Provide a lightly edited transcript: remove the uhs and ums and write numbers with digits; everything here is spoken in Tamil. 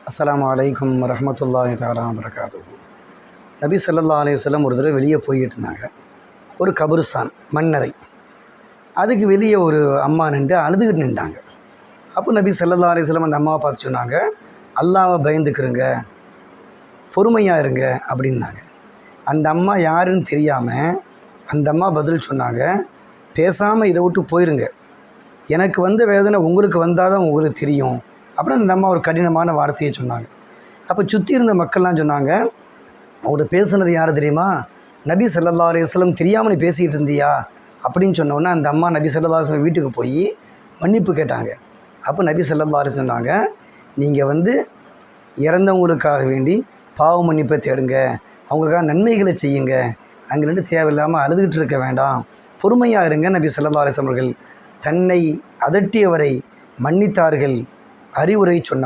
அஸ்ஸலாமு அலைக்கும் வரஹ்மத்துல்லாஹி தஆலா வபரகாத்துஹு. நபி ஸல்லல்லாஹு அலைஹி வஸல்லம் ஒரு தடவை வெளியே போய்கிட்டு இருந்தாங்க. ஒரு கபருஸ்தான் மண்ணறை, அதுக்கு வெளியே ஒரு அம்மா நின்று அழுதுகிட்டு நின்றாங்க. அப்போ நபி ஸல்லல்லாஹு அலைஹி வஸல்லம் அந்த அம்மாவை பார்த்து சொன்னாங்க, அல்லாஹ்வை பயந்துக்கிறங்க, பொறுமையாக இருங்க அப்படின்னாங்க. அந்த அம்மா யாருன்னு தெரியாமல் அந்த அம்மா பதில் சொன்னாங்க, பேசாமல் இதை விட்டு போயிருங்க, எனக்கு வந்த வேதனை உங்களுக்கு வந்தால் தான் உங்களுக்கு தெரியும் அப்படின்னு அந்த அம்மா ஒரு கடினமான வார்த்தையை சொன்னாங்க. அப்போ சுற்றி இருந்த மக்கள்லாம் சொன்னாங்க, அவர்கிட்ட பேசுனது யார் தெரியுமா, நபி ஸல்லல்லாஹு அலைஹி வஸல்லம், தெரியாமல் நீ பேசிக்கிட்டு இருந்தியா அப்படின்னு சொன்னோன்னே அந்த அம்மா நபி ஸல்லல்லாஹு அலைஹி வஸல்லம் வீட்டுக்கு போய் மன்னிப்பு கேட்டாங்க. அப்போ நபி ஸல்லல்லாஹு அலைஹி வஸல்லம் சொன்னாங்க, நீங்கள் இறந்தவங்களுக்காக வேண்டி பாவ மன்னிப்பை தேடுங்க, அவங்களுக்காக நன்மைகளை செய்யுங்க, அங்கே நின்று தேவையில்லாமல் அழுதுகிட்டு இருக்க வேண்டாம், பொறுமையாக இருங்க. நபி ஸல்லல்லாஹு அலைஹி வஸல்லம் அவர்கள் தன்னை அதட்டியவரை மன்னித்தார்கள், அறிவுரை சொன்னார்.